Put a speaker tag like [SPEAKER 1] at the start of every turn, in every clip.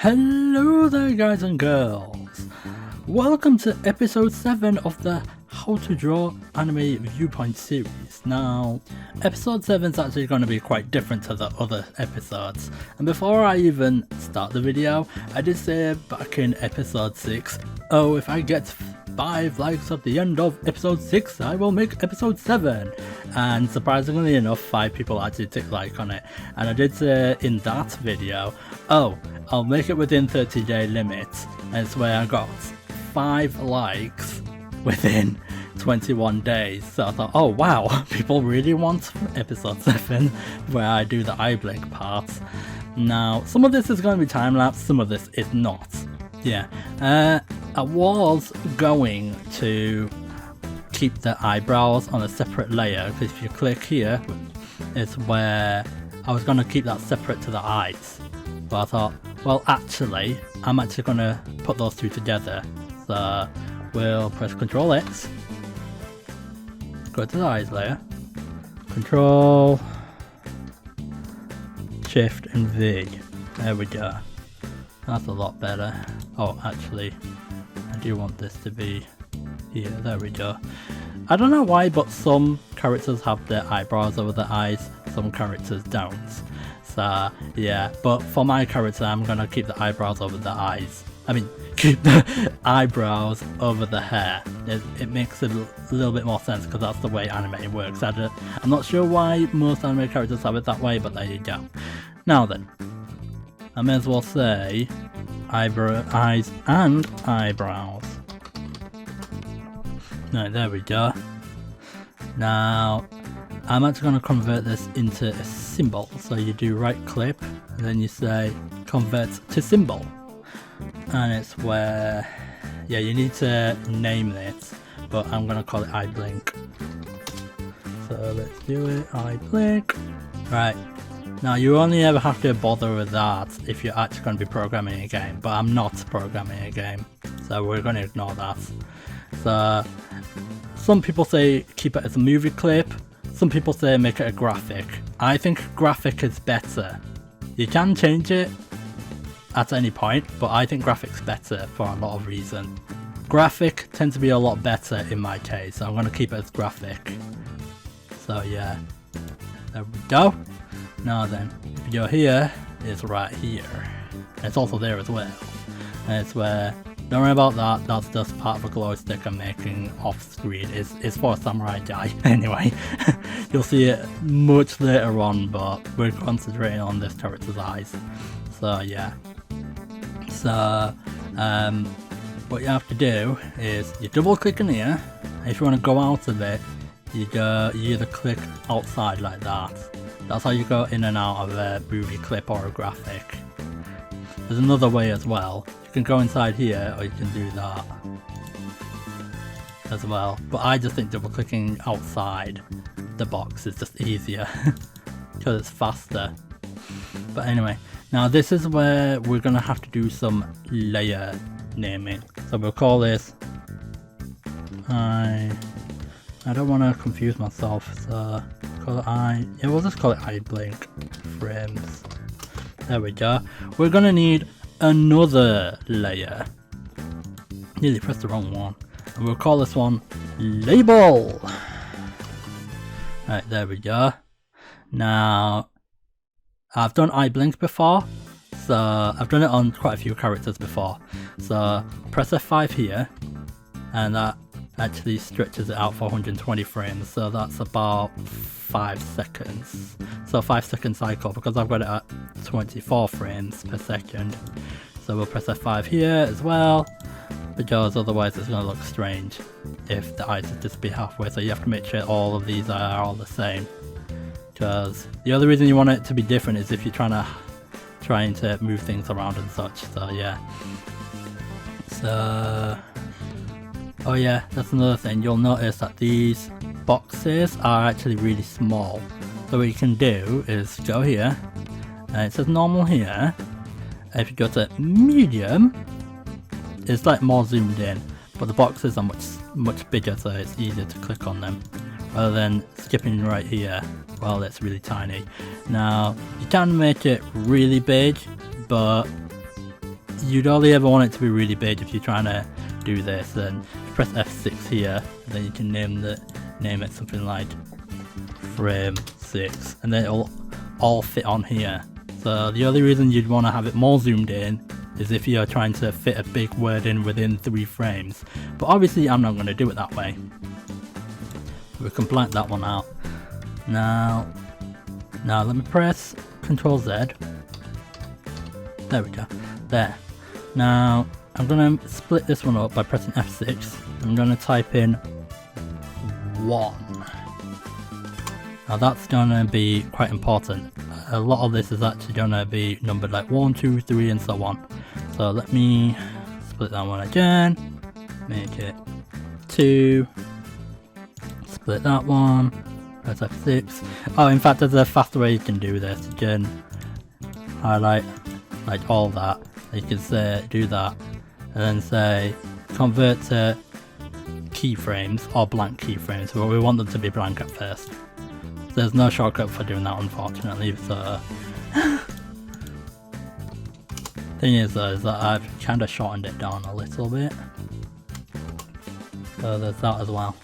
[SPEAKER 1] Hello there guys and girls, welcome to episode 7 of the How to Draw Anime Viewpoint series. Now, episode 7 is actually going to be quite different to the other episodes, and before I even start the video, I did say back in episode 6, oh, if I get 5 likes at the end of episode 6, I will make episode 7, and surprisingly enough 5 people actually took like on it, and I did say in that video, oh, I'll make it within 30-day limit, and it's where I got 5 likes within 21 days, so I thought, oh wow, people really want episode 7 where I do the eye blink parts. Now, some of this is going to be time-lapse, some of this is not. Yeah, I was going to keep the eyebrows on a separate layer, because if you click here, it's where I was going to keep that separate to the eyes. But I thought, well actually, I'm actually going to put those two together. So we'll press Ctrl X, go to the eyes layer, Ctrl, Shift and V. There we go. That's a lot better. Oh, actually, I do want this to be here. There we go. I don't know why, but some characters have their eyebrows over the eyes, some characters don't. So yeah, but for my character, I'm gonna keep the eyebrows over the eyes. I mean, keep the eyebrows over the hair. It makes it a little bit more sense because that's the way anime works. I'm not sure why most anime characters have it that way, but there you go. Now then, I may as well say eyes and eyebrows. Right, there we go. Now, I'm actually going to convert this into a symbol. So you do right click, and then you say convert to symbol. And it's where, yeah, you need to name it, but I'm going to call it eye blink. So let's do it, eye blink. Right. Now you only ever have to bother with that if you're actually going to be programming a game, but I'm not programming a game, so we're going to ignore that. So some people say keep it as a movie clip, some people say make it a graphic. I think graphic is better. You can change it at any point, but I think graphic's better for a lot of reasons. Graphic tends to be a lot better in my case, so I'm going to keep it as graphic. So yeah, there we go. Now then, video here is right here. And it's also there as well. And it's where, don't worry about that, that's just part of a glow stick I'm making off screen. It's for a samurai guy anyway. You'll see it much later on, but we're concentrating on this character's eyes. So yeah. So, what you have to do is you double click in here. If you want to go out of it, you either click outside like that. That's how you go in and out of a movie clip or a graphic. There's another way as well. You can go inside here, or you can do that as well. But I just think double clicking outside the box is just easier because it's faster. But anyway, now this is where we're gonna have to do some layer naming. So we'll call this I don't want to confuse myself, so call it yeah, we'll just call it eye blink frames. There we go. We're gonna need another layer. Nearly pressed the wrong one. And we'll call this one label. Right, there we go. Now, I've done eye blink before, so I've done it on quite a few characters before. So press F5 here, and that actually stretches it out for 120 frames, so that's about 5 seconds. So 5 second cycle, because I've got it at 24 frames per second. So we'll press F5 here as well, because otherwise it's going to look strange if the eyes would just be halfway. So you have to make sure all of these are all the same, because the other reason you want it to be different is if you're trying to move things around and such. So yeah. So oh yeah, that's another thing. You'll notice that these boxes are actually really small. So what you can do is go here, and it says normal here. If you go to medium, it's like more zoomed in, but the boxes are much bigger, so it's easier to click on them rather than skipping right here. Well, it's really tiny. Now you can make it really big, but you'd only ever want it to be really big if you're trying to do this. Then press F6 here, and then you can name it something like frame 6, and then it'll all fit on here. So the only reason you'd want to have it more zoomed in is if you're trying to fit a big word in within 3 frames. But obviously I'm not going to do it that way. We can blank that one out. Now let me press Ctrl Z. There we go. There. Now I'm going to split this one up by pressing F6. I'm going to type in 1. Now that's going to be quite important. A lot of this is actually going to be numbered like 1, 2, 3 and so on. So let me split that one again, make it 2, split that one, press F6. Oh, in fact there's a faster way you can do this. You can highlight like all that. You can say do that and then say convert to keyframes or blank keyframes, but we want them to be blank at first. There's no shortcut for doing that, unfortunately. So thing is though, is that I've kind of shortened it down a little bit. So there's that as well.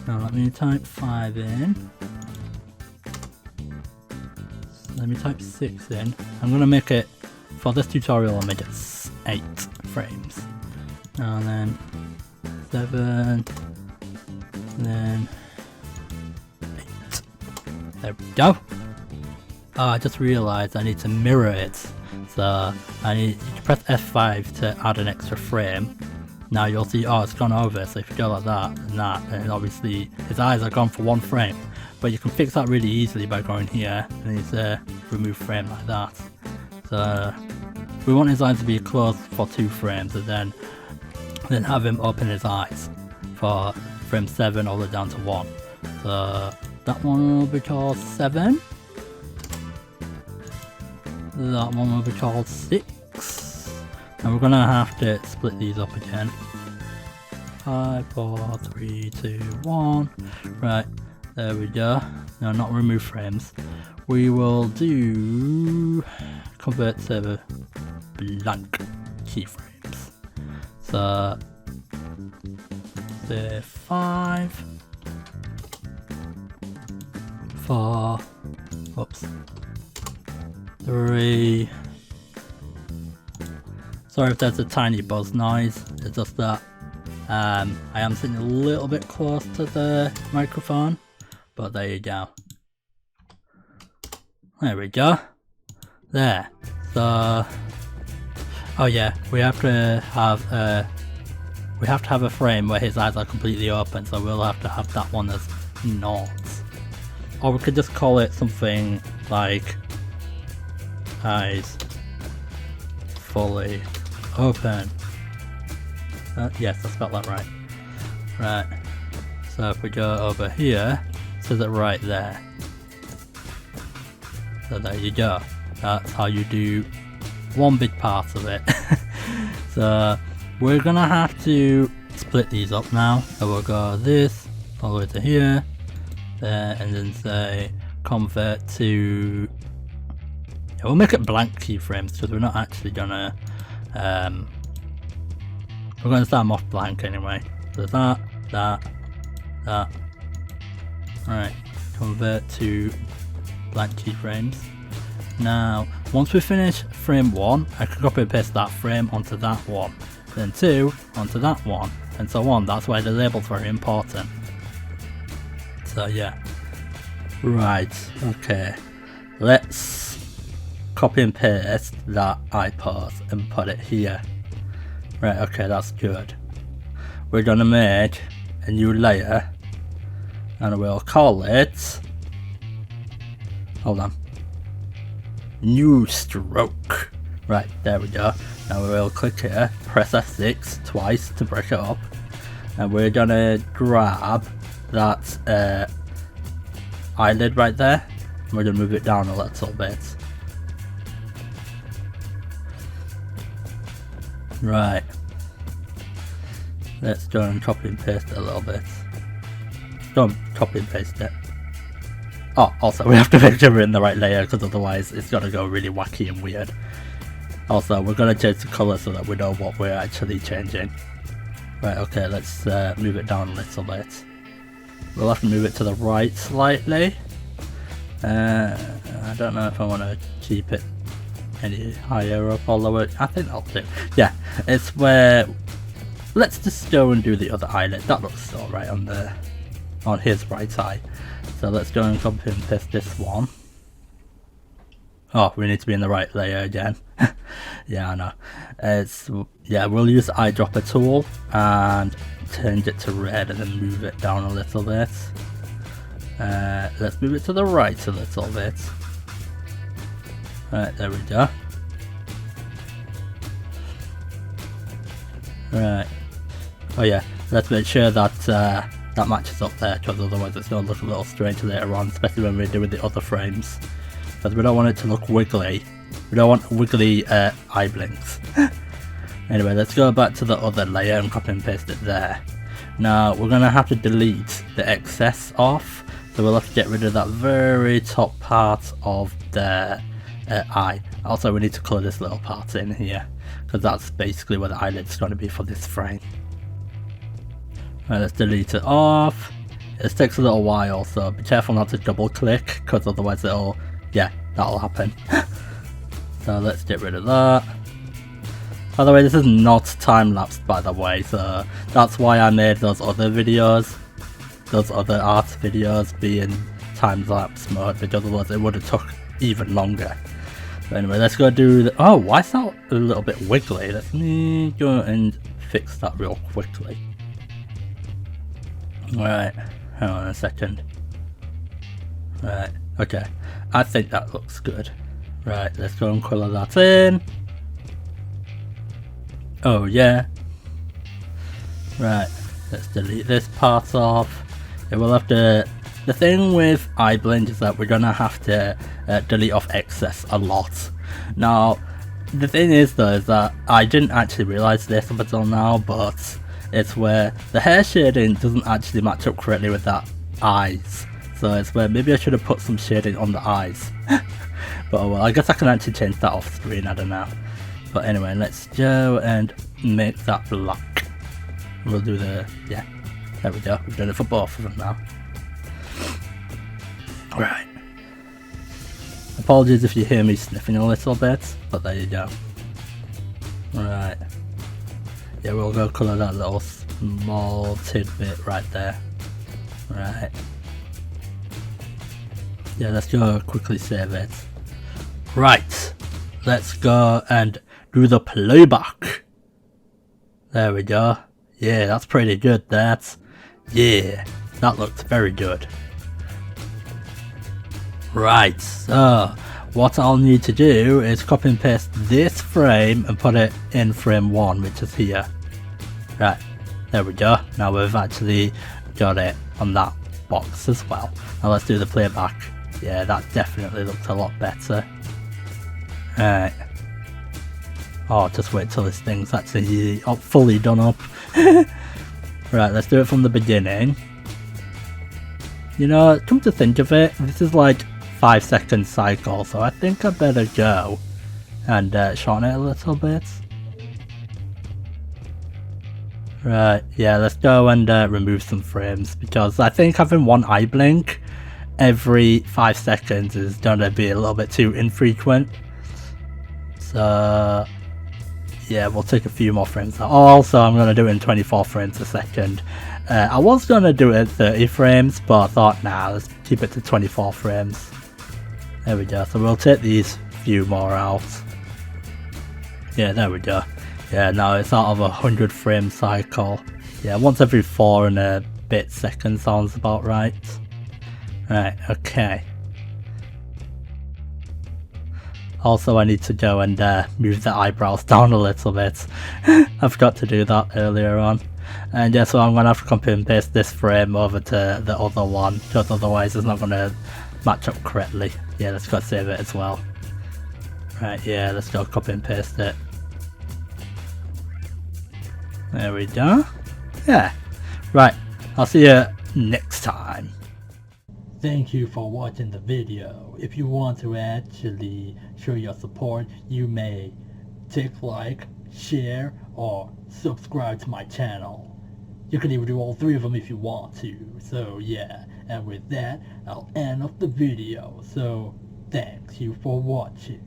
[SPEAKER 1] Now let me type 5 in. Let me type 6 in. I'm gonna make it, for this tutorial I'll make it 8 frames. And then 7, then 8. There we go. Oh, I just realised I need to mirror it. So I need to press F5 to add an extra frame. Now you'll see, oh, it's gone over. So if you go like that and that, and obviously his eyes are gone for 1 frame. But you can fix that really easily by going here and it's remove frame like that. So we want his eyes to be closed for 2 frames and then have him open his eyes for frame 7 all the way down to 1. So that one will be called 7. That one will be called 6. And we're gonna have to split these up again. 5, 4, 3, 2, 1. Right, there we go. No, not remove frames. We will do convert to blank keyframes. So say 5, 4, whoops, 3. Sorry if there's a tiny buzz noise, it's just that I am sitting a little bit close to the microphone, but there you go. There we go. There. So, oh yeah, we have to have a frame where his eyes are completely open, so we'll have to have that one as 0. Or we could just call it something like eyes fully open. Yes, I spelled that right. Right. So if we go over here, it says it right there. So there you go. That's how you do one big part of it. So we're gonna have to split these up now. So we'll go this all the way to here, there, and then say convert to. Yeah, we'll make it blank keyframes because we're not actually gonna. We're gonna start them off blank anyway. So that. Right. Convert to blank keyframes. Now, once we finish frame 1, I can copy and paste that frame onto that one, then 2 onto that one, and so on. That's why the label's very important. So yeah. Right, okay. Let's copy and paste that eye pose and put it here. Right, okay, that's good. We're gonna make a new layer and we'll call it, hold on, new stroke. Right, there we go. Now we'll click here, press F6 twice to break it up, and we're gonna grab that eyelid right there, and we're gonna move it down a little bit. Right, let's go and copy and paste it a little bit. Don't copy and paste it. Oh, also we have to make sure we're in the right layer because otherwise it's gonna go really wacky and weird. Also, we're going to change the colour so that we know what we're actually changing. Right, okay, let's move it down a little bit. We'll have to move it to the right slightly. I don't know if I want to keep it any higher up or lower. I think I'll do. Yeah, it's where... Let's just go and do the other eyelid. That looks alright on his right eye. So let's go and copy and paste this one. Oh, we need to be in the right layer again. Yeah, I know. Yeah, we'll use the eyedropper tool and change it to red and then move it down a little bit. Let's move it to the right a little bit. Right, there we go. Right. Oh yeah, let's make sure that that matches up there, because otherwise it's going to look a little strange later on, especially when we're doing the other frames. Because we don't want it to look wiggly. We don't want wiggly eye blinks. Anyway, let's go back to the other layer and copy and paste it there. Now, we're going to have to delete the excess off, so we'll have to get rid of that very top part of the eye. Also, we need to colour this little part in here, because that's basically where the eyelid's going to be for this frame. Right, let's delete it off. It takes a little while, so be careful not to double click, because otherwise it'll, yeah, that'll happen. So let's get rid of that. By the way, this is not time-lapsed, by the way, so that's why I made those other videos, those other art videos being time-lapse mode, because otherwise it would have took even longer. But anyway, let's go do the... Oh, why is that a little bit wiggly? Let me go and fix that real quickly. Right, hang on a second. Right, okay. I think that looks good. Right, let's go and colour that in. Oh yeah. Right, let's delete this part off. Yeah, we'll have to... The thing with iBlend is that we're gonna have to delete off excess a lot. Now, the thing is though, is that I didn't actually realise this up until now, but it's where the hair shading doesn't actually match up correctly with that eyes. So it's where maybe I should have put some shading on the eyes. But oh well, I guess I can actually change that off screen, I don't know. But anyway, let's go and make that black. We'll do the, yeah, there we go, we've done it for both of them now. Right. Apologies if you hear me sniffing a little bit, but there you go. Right. Yeah, we'll go colour that little small tidbit right there. Right. Yeah, let's go quickly save it. Right. Let's go and do the playback. There we go. Yeah, that's pretty good, yeah, that looks very good. Right, so what I'll need to do is copy and paste this frame and put it in frame 1, which is here. Right, there we go. Now we've actually got it on that box as well. Now let's do the playback. Yeah, that definitely looks a lot better. Right. Oh, just wait till this thing's actually fully done up. Right, let's do it from the beginning. You know, come to think of it, this is like 5-second cycle, so I think I better go and shorten it a little bit. Right, yeah, let's go and remove some frames, because I think having one eye blink every 5 seconds is gonna be a little bit too infrequent. So yeah, we'll take a few more frames out. Also, I'm gonna do it in 24 frames a second. I was gonna do it at 30 frames, but I thought, nah, let's keep it to 24 frames. There we go. So we'll take these few more out. Yeah, there we go. Yeah, now it's out of a 100 frame cycle. Yeah, once every 4 and a bit seconds sounds about right. Right, okay. Also, I need to go and move the eyebrows down a little bit. I forgot to do that earlier on. And yeah, so I'm going to have to copy and paste this frame over to the other one, because otherwise it's not going to match up correctly. Yeah, let's go save it as well. Right, yeah, let's go copy and paste it. There we go. Yeah. Right, I'll see you next time. Thank you for watching the video. If you want to actually show your support, you may tick like, share, or subscribe to my channel. You can even do all three of them if you want to. So yeah, and with that, I'll end off the video. So thanks you for watching.